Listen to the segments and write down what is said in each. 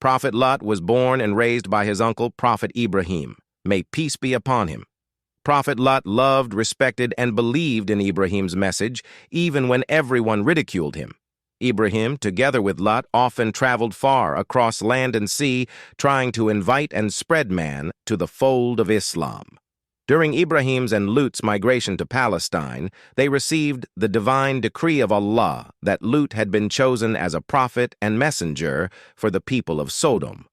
Prophet Lot was born and raised by his uncle, Prophet Ibrahim. May peace be upon him. Prophet Lot loved, respected, and believed in Ibrahim's message, even when everyone ridiculed him. Ibrahim, together with Lot, often traveled far across land and sea, trying to invite and spread man to the fold of Islam. During Ibrahim's and Lut's migration to Palestine, they received the divine decree of Allah that Lut had been chosen as a prophet and messenger for the people of Sodom.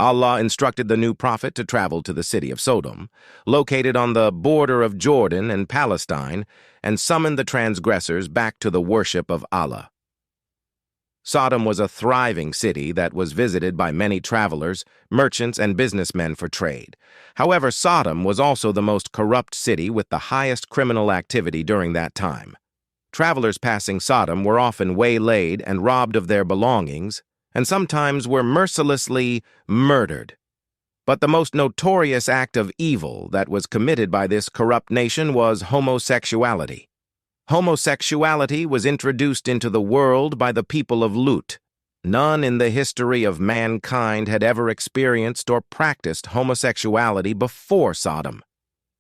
Allah instructed the new prophet to travel to the city of Sodom, located on the border of Jordan and Palestine, and summon the transgressors back to the worship of Allah. Sodom was a thriving city that was visited by many travelers, merchants, and businessmen for trade. However, Sodom was also the most corrupt city with the highest criminal activity during that time. Travelers passing Sodom were often waylaid and robbed of their belongings, and sometimes were mercilessly murdered. But the most notorious act of evil that was committed by this corrupt nation was homosexuality. Homosexuality was introduced into the world by the people of Lut. None in the history of mankind had ever experienced or practiced homosexuality before Sodom.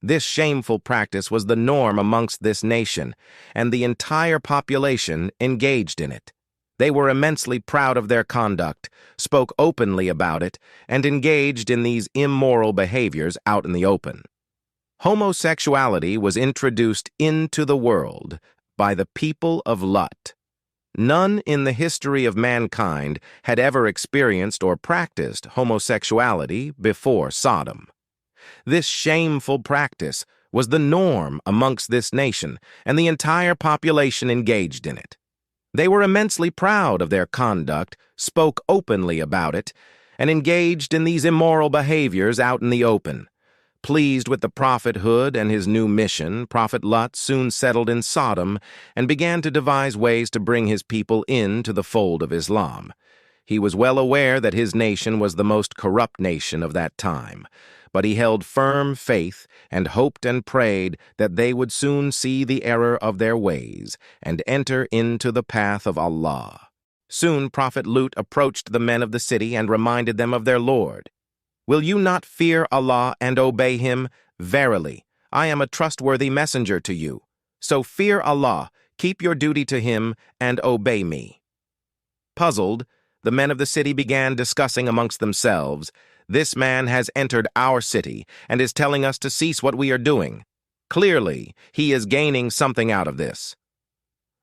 This shameful practice was the norm amongst this nation, and the entire population engaged in it. They were immensely proud of their conduct, spoke openly about it, and engaged in these immoral behaviors out in the open. Homosexuality was introduced into the world by the people of Lut. None in the history of mankind had ever experienced or practiced homosexuality before Sodom. This shameful practice was the norm amongst this nation, and the entire population engaged in it. They were immensely proud of their conduct, spoke openly about it, and engaged in these immoral behaviors out in the open. Pleased with the prophethood and his new mission, Prophet Lot soon settled in Sodom and began to devise ways to bring his people into the fold of Islam. He was well aware that his nation was the most corrupt nation of that time, but he held firm faith and hoped and prayed that they would soon see the error of their ways and enter into the path of Allah. Soon Prophet Lut approached the men of the city and reminded them of their Lord. "Will you not fear Allah and obey Him? Verily, I am a trustworthy messenger to you. So fear Allah, keep your duty to Him, and obey me." Puzzled, the men of the city began discussing amongst themselves, "This man has entered our city and is telling us to cease what we are doing. Clearly, he is gaining something out of this."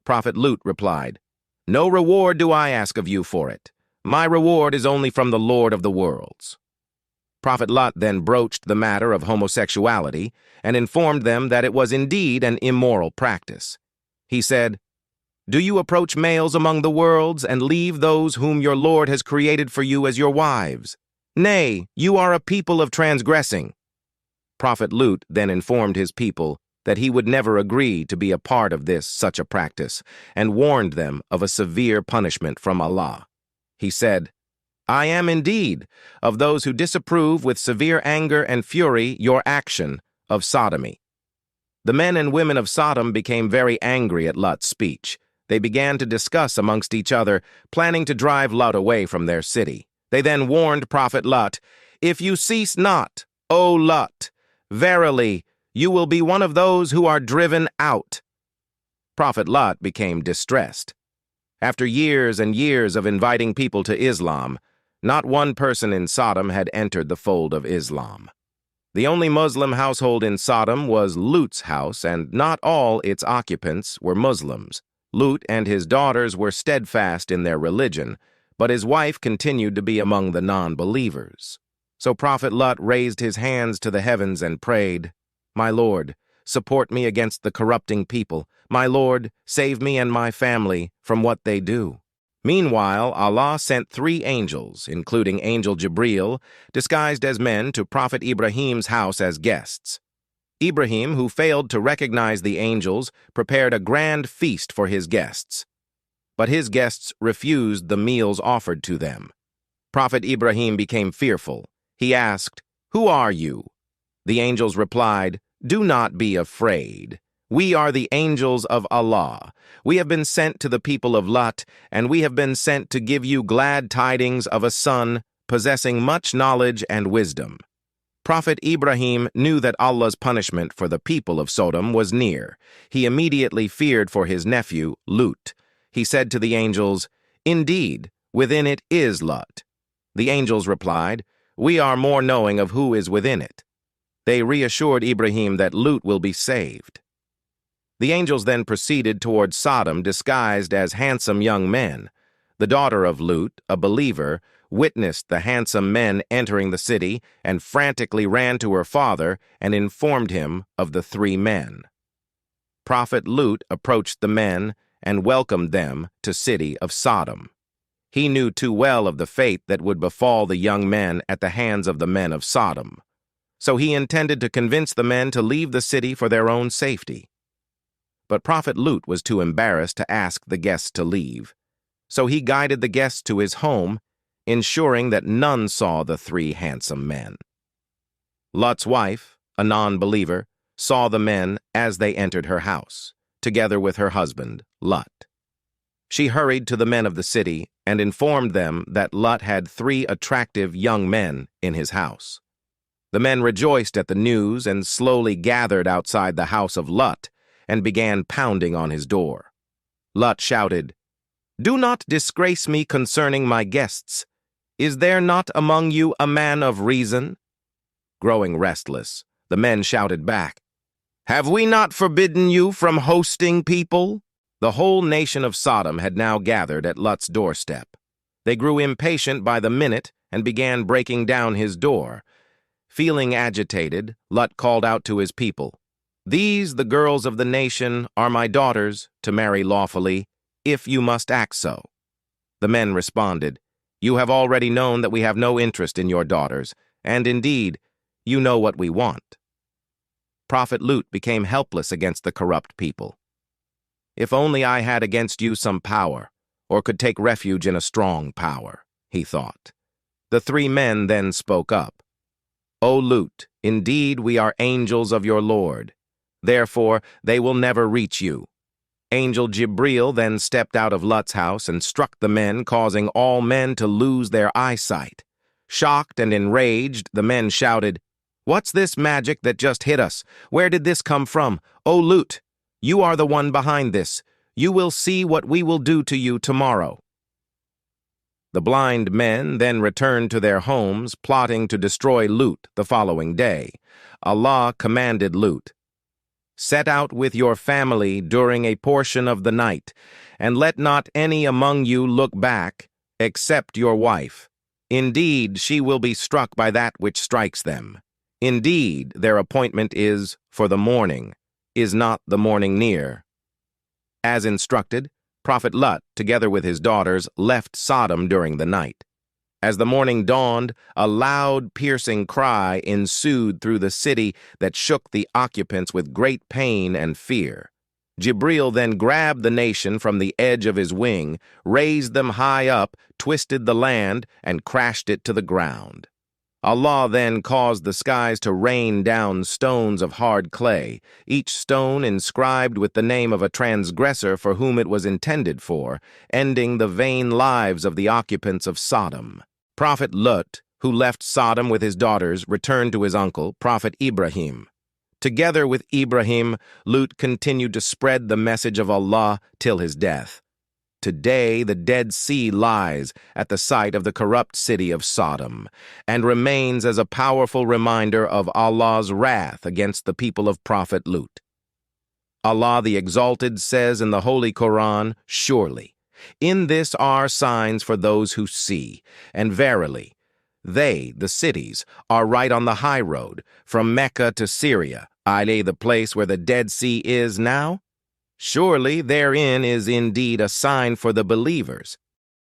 Prophet Lut replied, "No reward do I ask of you for it. My reward is only from the Lord of the worlds." Prophet Lot then broached the matter of homosexuality and informed them that it was indeed an immoral practice. He said, "Do you approach males among the worlds and leave those whom your Lord has created for you as your wives? Nay, you are a people of transgressing." Prophet Lut then informed his people that he would never agree to be a part of such a practice, and warned them of a severe punishment from Allah. He said, "I am indeed of those who disapprove with severe anger and fury your action of sodomy." The men and women of Sodom became very angry at Lot's speech. They began to discuss amongst each other, planning to drive Lot away from their city. They then warned Prophet Lot, "If you cease not, O Lot, verily, you will be one of those who are driven out." Prophet Lot became distressed. After years and years of inviting people to Islam, not one person in Sodom had entered the fold of Islam. The only Muslim household in Sodom was Lut's house, and not all its occupants were Muslims. Lut and his daughters were steadfast in their religion, but his wife continued to be among the non-believers. So Prophet Lot raised his hands to the heavens and prayed, "My Lord, support me against the corrupting people. My Lord, save me and my family from what they do." Meanwhile, Allah sent 3 angels, including Angel Jibril, disguised as men to Prophet Ibrahim's house as guests. Ibrahim, who failed to recognize the angels, prepared a grand feast for his guests. But his guests refused the meals offered to them. Prophet Ibrahim became fearful. He asked, "Who are you?" The angels replied, "Do not be afraid. We are the angels of Allah. We have been sent to the people of Lut, and we have been sent to give you glad tidings of a son, possessing much knowledge and wisdom. Prophet Ibrahim knew that Allah's punishment for the people of Sodom was near. He immediately feared for his nephew, Lut. He said to the angels, "Indeed, within it is Lut." The angels replied, "We are more knowing of who is within it." They reassured Ibrahim that Lut will be saved. The angels then proceeded toward Sodom disguised as handsome young men. The daughter of Lut, a believer, witnessed the handsome men entering the city and frantically ran to her father and informed him of the three men. Prophet Lut approached the men and welcomed them to city of Sodom. He knew too well of the fate that would befall the young men at the hands of the men of Sodom. So he intended to convince the men to leave the city for their own safety. But Prophet Lut was too embarrassed to ask the guests to leave. So he guided the guests to his home, ensuring that none saw the three handsome men. Lut's wife, a non-believer, saw the men as they entered her house, together with her husband, Lut. She hurried to the men of the city and informed them that Lut had three attractive young men in his house. The men rejoiced at the news and slowly gathered outside the house of Lut and began pounding on his door. Lut shouted, "Do not disgrace me concerning my guests. Is there not among you a man of reason?" Growing restless, the men shouted back, "Have we not forbidden you from hosting people?" The whole nation of Sodom had now gathered at Lut's doorstep. They grew impatient by the minute and began breaking down his door. Feeling agitated, Lut called out to his people, "These, the girls of the nation, are my daughters, to marry lawfully, if you must act so." The men responded, "You have already known that we have no interest in your daughters, and indeed, you know what we want." Prophet Lut became helpless against the corrupt people. "If only I had against you some power, or could take refuge in a strong power," he thought. The three men then spoke up. "O Lut, indeed we are angels of your Lord. Therefore, they will never reach you." Angel Jibril then stepped out of Lut's house and struck the men, causing all men to lose their eyesight. Shocked and enraged, the men shouted, "What's this magic that just hit us? Where did this come from? O Lut, you are the one behind this. You will see what we will do to you tomorrow." The blind men then returned to their homes, plotting to destroy Lut the following day. Allah commanded Lut, "Set out with your family during a portion of the night, and let not any among you look back, except your wife. Indeed, she will be struck by that which strikes them. Indeed, their appointment is for the morning. Is not the morning near?" As instructed, Prophet Lut, together with his daughters, left Sodom during the night. As the morning dawned, a loud, piercing cry ensued through the city that shook the occupants with great pain and fear. Jibril then grabbed the nation from the edge of his wing, raised them high up, twisted the land, and crashed it to the ground. Allah then caused the skies to rain down stones of hard clay, each stone inscribed with the name of a transgressor for whom it was intended for, ending the vain lives of the occupants of Sodom. Prophet Lut, who left Sodom with his daughters, returned to his uncle, Prophet Ibrahim. Together with Ibrahim, Lut continued to spread the message of Allah till his death. Today, the Dead Sea lies at the site of the corrupt city of Sodom and remains as a powerful reminder of Allah's wrath against the people of Prophet Lut. Allah the Exalted says in the Holy Quran, "Surely, in this are signs for those who see, and verily, they, the cities, are right on the high road from Mecca to Syria, i.e. the place where the Dead Sea is now. Surely therein is indeed a sign for the believers,